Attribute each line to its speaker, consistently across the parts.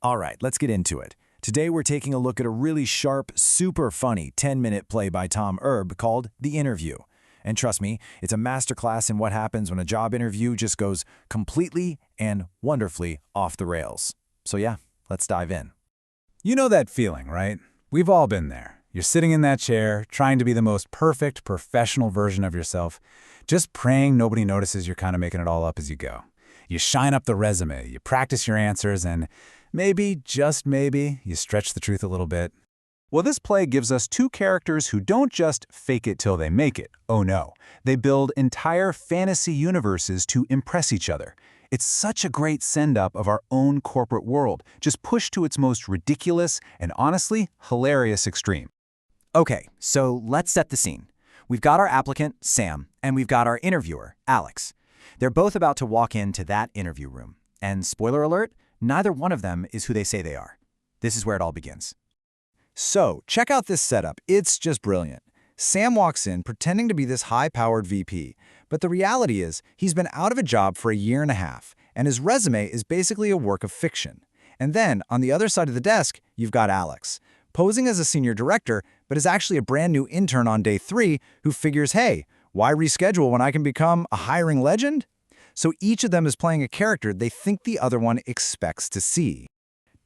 Speaker 1: All right, let's get into it. Today we're taking a look at a really sharp, super funny 10-minute play by Tom Erb called The Interview. And trust me, it's a masterclass in what happens when a job interview just goes completely and wonderfully off the rails. So yeah, let's dive in.
Speaker 2: You know that feeling, right? We've all been there. You're sitting in that chair, trying to be the most perfect, professional version of yourself, just praying nobody notices you're kind of making it all up as you go. You shine up the resume, you practice your answers, and maybe, just maybe, you stretch the truth a little bit. Well, this play gives us two characters who don't just fake it till they make it. Oh no, they build entire fantasy universes to impress each other. It's such a great send-up of our own corporate world, just pushed to its most ridiculous and honestly hilarious extreme.
Speaker 3: Okay, so let's set the scene. We've got our applicant, Sam, and we've got our interviewer, Alex. They're both about to walk into that interview room. And spoiler alert, neither one of them is who they say they are. This is where it all begins.
Speaker 1: So, check out this setup. It's just brilliant. Sam walks in pretending to be this high-powered VP, but the reality is he's been out of a job for a year and a half, and his resume is basically a work of fiction. And then, on the other side of the desk, you've got Alex, posing as a senior director, but is actually a brand new intern on day 3 who figures, hey, why reschedule when I can become a hiring legend? So each of them is playing a character they think the other one expects to see.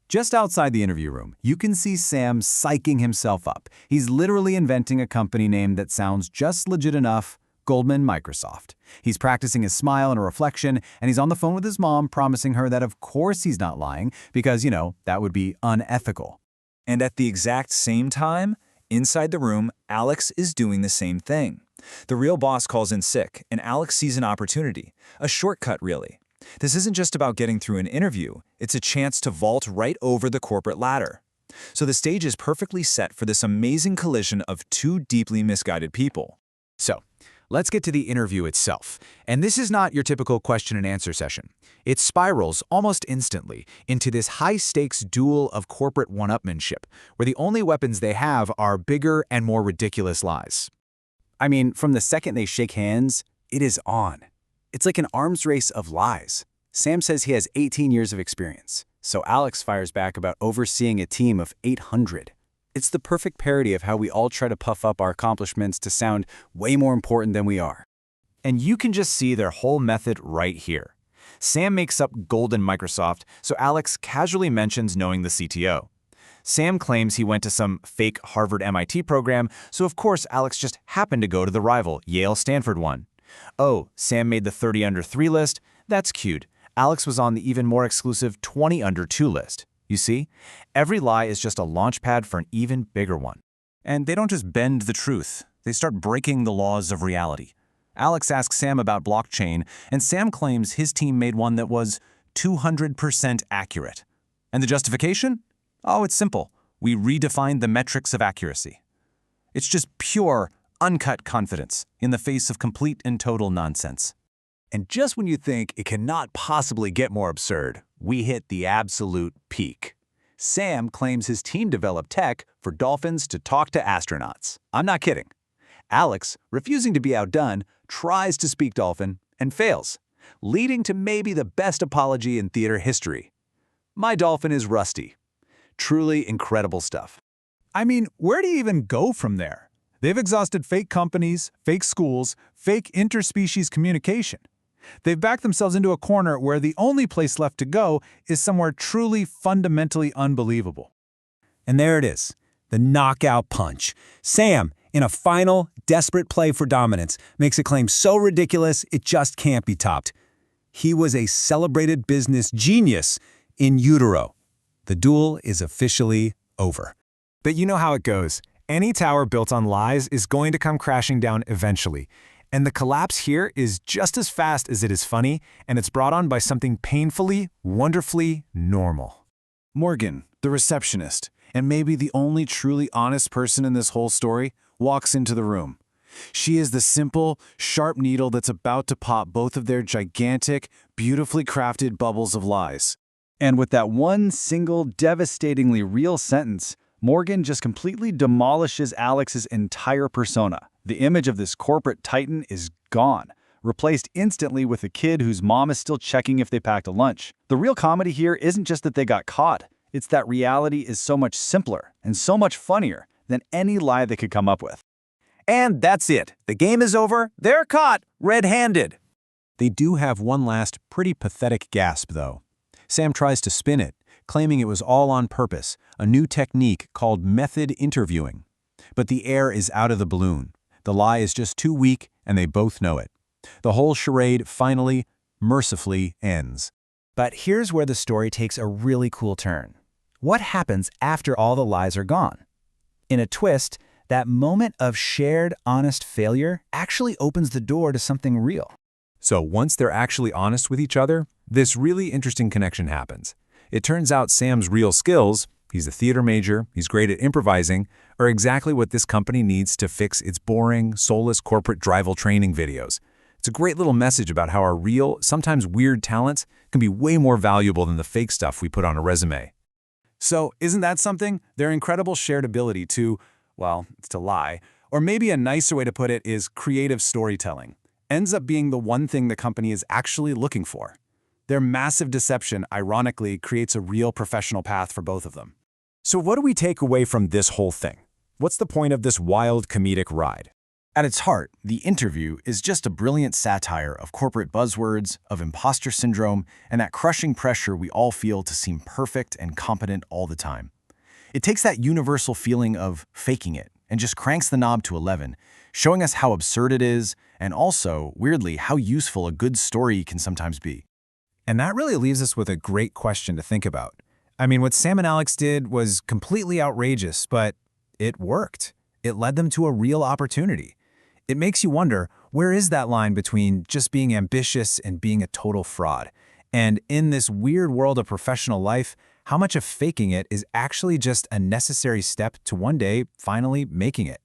Speaker 2: Just outside the interview room, you can see Sam psyching himself up. He's literally inventing a company name that sounds just legit enough, Goldman Microsoft. He's practicing his smile and a reflection, and he's on the phone with his mom promising her that of course he's not lying because, that would be unethical.
Speaker 1: And at the exact same time, inside the room, Alex is doing the same thing. The real boss calls in sick, and Alex sees an opportunity. A shortcut, really. This isn't just about getting through an interview, it's a chance to vault right over the corporate ladder. So the stage is perfectly set for this amazing collision of two deeply misguided people.
Speaker 2: So, let's get to the interview itself. And this is not your typical question and answer session. It spirals almost instantly into this high-stakes duel of corporate one-upmanship, where the only weapons they have are bigger and more ridiculous lies. I mean, from the second they shake hands, it is on. It's like an arms race of lies. Sam says he has 18 years of experience, so Alex fires back about overseeing a team of 800. It's the perfect parody of how we all try to puff up our accomplishments to sound way more important than we are.
Speaker 1: And you can just see their whole method right here. Sam makes up Golden Microsoft, so Alex casually mentions knowing the CTO. Sam claims he went to some fake Harvard-MIT program, so of course Alex just happened to go to the rival, Yale-Stanford one. Oh, Sam made the 30 under 3 list? That's cute. Alex was on the even more exclusive 20 under 2 list. You see? Every lie is just a launchpad for an even bigger one. And they don't just bend the truth. They start breaking the laws of reality. Alex asks Sam about blockchain, and Sam claims his team made one that was 200% accurate. And the justification? Oh, it's simple. We redefined the metrics of accuracy. It's just pure, uncut confidence in the face of complete and total nonsense.
Speaker 2: And just when you think it cannot possibly get more absurd, we hit the absolute peak. Sam claims his team developed tech for dolphins to talk to astronauts. I'm not kidding. Alex, refusing to be outdone, tries to speak dolphin and fails, leading to maybe the best apology in theater history. My dolphin is rusty. Truly incredible stuff. I mean, where do you even go from there? They've exhausted fake companies, fake schools, fake interspecies communication. They've backed themselves into a corner where the only place left to go is somewhere truly fundamentally unbelievable. And there it is, the knockout punch. Sam, in a final, desperate play for dominance, makes a claim so ridiculous it just can't be topped. He was a celebrated business genius in utero. The duel is officially over.
Speaker 1: But you know how it goes. Any tower built on lies is going to come crashing down eventually. And the collapse here is just as fast as it is funny, and it's brought on by something painfully, wonderfully normal. Morgan, the receptionist, and maybe the only truly honest person in this whole story, walks into the room. She is the simple, sharp needle that's about to pop both of their gigantic, beautifully crafted bubbles of lies. And with that one single, devastatingly real sentence, Morgan just completely demolishes Alex's entire persona. The image of this corporate titan is gone, replaced instantly with a kid whose mom is still checking if they packed a lunch. The real comedy here isn't just that they got caught,
Speaker 2: It's that reality is so much simpler and so much funnier than any lie they could come up with. And that's it. The game is over. They're caught red-handed.
Speaker 3: They do have one last pretty pathetic gasp, though. Sam tries to spin it, claiming it was all on purpose, a new technique called method interviewing. But the air is out of the balloon. The lie is just too weak, and they both know it. The whole charade finally, mercifully, ends. But here's where the story takes a really cool turn. What happens after all the lies are gone? In a twist, that moment of shared, honest failure actually opens the door to something real.
Speaker 1: So once they're actually honest with each other, this really interesting connection happens. It turns out Sam's real skills, he's a theater major, he's great at improvising, are exactly what this company needs to fix its boring, soulless corporate drival training videos. It's a great little message about how our real, sometimes weird talents can be way more valuable than the fake stuff we put on a resume. So isn't that something? Their incredible shared ability to, well, it's to lie, or maybe a nicer way to put it is creative storytelling, ends up being the one thing the company is actually looking for. Their massive deception, ironically, creates a real professional path for both of them. So what do we take away from this whole thing? What's the point of this wild comedic ride?
Speaker 3: At its heart, The Interview is just a brilliant satire of corporate buzzwords, of imposter syndrome, and that crushing pressure we all feel to seem perfect and competent all the time. It takes that universal feeling of faking it and just cranks the knob to 11, showing us how absurd it is, and also, weirdly, how useful a good story can sometimes be.
Speaker 1: And that really leaves us with a great question to think about. I mean, what Sam and Alex did was completely outrageous, but it worked. It led them to a real opportunity. It makes you wonder, where is that line between just being ambitious and being a total fraud? And in this weird world of professional life, how much of faking it is actually just a necessary step to one day finally making it?